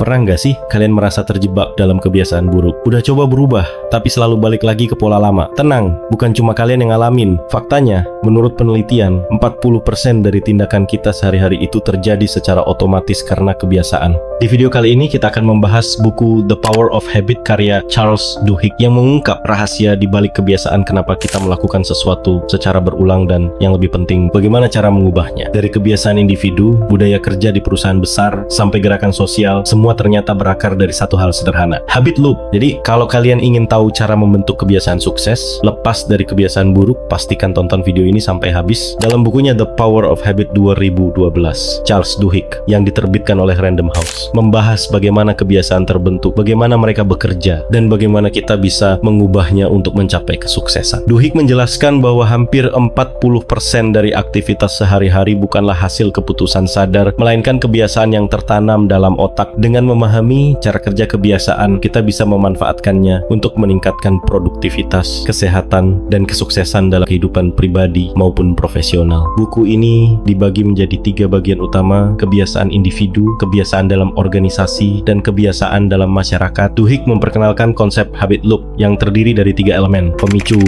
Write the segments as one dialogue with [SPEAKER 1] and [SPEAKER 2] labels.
[SPEAKER 1] Pernah nggak sih kalian merasa terjebak dalam kebiasaan buruk? Udah coba berubah, tapi selalu balik lagi ke pola lama. Tenang, bukan cuma kalian yang ngalamin. Faktanya, menurut penelitian, 40% dari tindakan kita sehari-hari itu terjadi secara otomatis karena kebiasaan. Di video kali ini kita akan membahas buku The Power of Habit karya Charles Duhigg yang mengungkap rahasia di balik kebiasaan kenapa kita melakukan sesuatu secara berulang dan yang lebih penting, bagaimana cara mengubahnya. Dari kebiasaan individu, budaya kerja di perusahaan besar, sampai gerakan sosial, semua ternyata berakar dari satu hal sederhana, habit loop. Jadi kalau kalian ingin tahu cara membentuk kebiasaan sukses, lepas dari kebiasaan buruk, pastikan tonton video ini sampai habis. Dalam bukunya The Power of Habit 2012, Charles Duhigg yang diterbitkan oleh Random House membahas bagaimana kebiasaan terbentuk, bagaimana mereka bekerja, dan bagaimana kita bisa mengubahnya untuk mencapai kesuksesan. Duhigg menjelaskan bahwa hampir 40% dari aktivitas sehari-hari bukanlah hasil keputusan sadar, melainkan kebiasaan yang tertanam dalam otak. Dengan memahami cara kerja kebiasaan, kita bisa memanfaatkannya untuk meningkatkan produktivitas, kesehatan, dan kesuksesan dalam kehidupan pribadi maupun profesional. Buku ini dibagi menjadi 3 bagian utama: kebiasaan individu, kebiasaan dalam organisasi, dan kebiasaan dalam masyarakat. Duhigg memperkenalkan konsep habit loop yang terdiri dari 3 elemen: pemicu,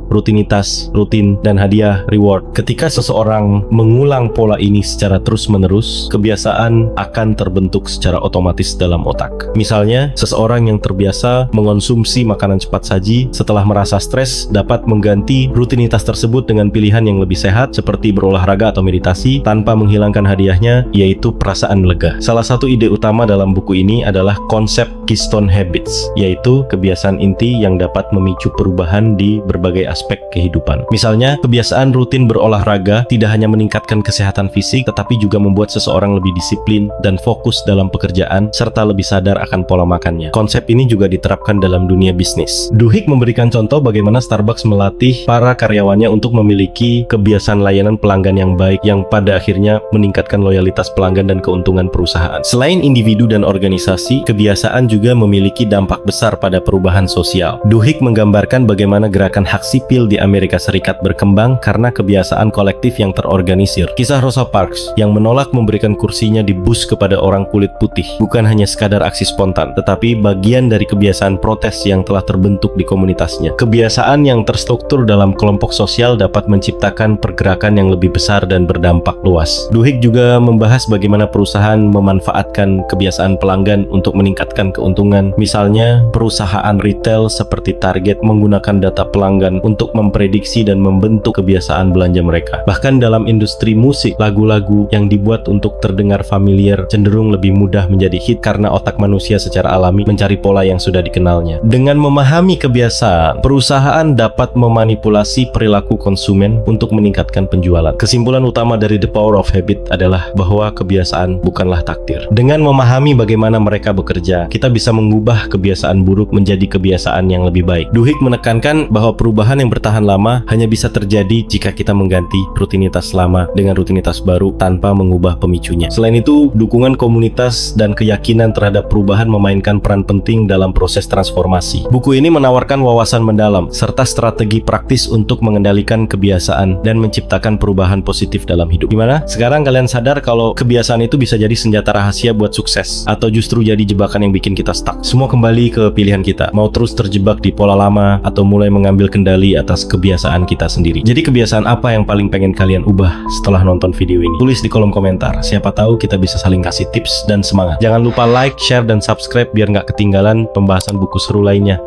[SPEAKER 1] rutinitas, rutin, dan hadiah, reward. Ketika seseorang mengulang pola ini secara terus-menerus, kebiasaan akan terbentuk secara otomatis dalam otak. Misalnya, seseorang yang terbiasa mengonsumsi makanan cepat saji setelah merasa stres dapat mengganti rutinitas tersebut dengan pilihan yang lebih sehat seperti berolahraga atau meditasi tanpa menghilangkan hadiahnya, yaitu perasaan lega. Salah satu ide utama dalam buku ini adalah konsep Keystone Habits, yaitu kebiasaan inti yang dapat memicu perubahan di berbagai aspek kehidupan. Misalnya, kebiasaan rutin berolahraga tidak hanya meningkatkan kesehatan fisik, tetapi juga membuat seseorang lebih disiplin dan fokus dalam pekerjaan, serta lebih sadar akan pola makannya. Konsep ini juga diterapkan dalam dunia bisnis. Duhigg memberikan contoh bagaimana Starbucks melatih para karyawannya untuk memiliki kebiasaan layanan pelanggan yang baik, yang pada akhirnya meningkatkan loyalitas pelanggan dan keuntungan perusahaan. Selain individu dan organisasi, kebiasaan juga memiliki dampak besar pada perubahan sosial. Duhigg menggambarkan bagaimana gerakan hak sipil di Amerika Serikat berkembang karena kebiasaan kolektif yang terorganisir. Kisah Rosa Parks yang menolak memberikan kursinya di bus kepada orang kulit putih bukan hanya sekadar aksi spontan, tetapi bagian dari kebiasaan protes yang telah terbentuk di komunitasnya. Kebiasaan yang terstruktur dalam kelompok sosial dapat menciptakan pergerakan yang lebih besar dan berdampak luas. Duhigg juga membahas bagaimana perusahaan memanfaatkan kebiasaan pelanggan untuk meningkatkan keuntungan. Misalnya, perusahaan retail seperti Target menggunakan data pelanggan untuk memprediksi dan membentuk kebiasaan belanja mereka. Bahkan dalam industri musik, lagu-lagu yang dibuat untuk terdengar familiar cenderung lebih mudah menjadi hit karena otak manusia secara alami mencari pola yang sudah dikenalnya. Dengan memahami kebiasaan, perusahaan dapat memanipulasi perilaku konsumen untuk meningkatkan penjualan. Kesimpulan utama dari The Power of Habit adalah bahwa kebiasaan bukanlah takdir. Dengan memahami bagaimana mereka bekerja, kita bisa mengubah kebiasaan buruk menjadi kebiasaan yang lebih baik. Duhigg menekankan bahwa perubahan yang bertahan lama hanya bisa terjadi jika kita mengganti rutinitas lama dengan rutinitas baru tanpa mengubah pemicunya. Selain itu, dukungan komunitas dan keyakinan terhadap perubahan memainkan peran penting dalam proses transformasi. Buku ini menawarkan wawasan mendalam serta strategi praktis untuk mengendalikan kebiasaan dan menciptakan perubahan positif dalam hidup. Gimana? Sekarang kalian sadar kalau kebiasaan itu bisa jadi senjata rahasia buat sukses, atau justru jadi jebakan yang bikin kita stuck? Semua kembali ke pilihan kita. Mau terus terjebak di pola lama atau mulai mengambil kendali atas kebiasaan kita sendiri. Jadi kebiasaan apa yang paling pengen kalian ubah setelah nonton video ini? Tulis di kolom komentar. Siapa tahu kita bisa saling kasih tips dan semangat. Jangan lupa like, share, dan subscribe biar nggak ketinggalan pembahasan buku seru lainnya.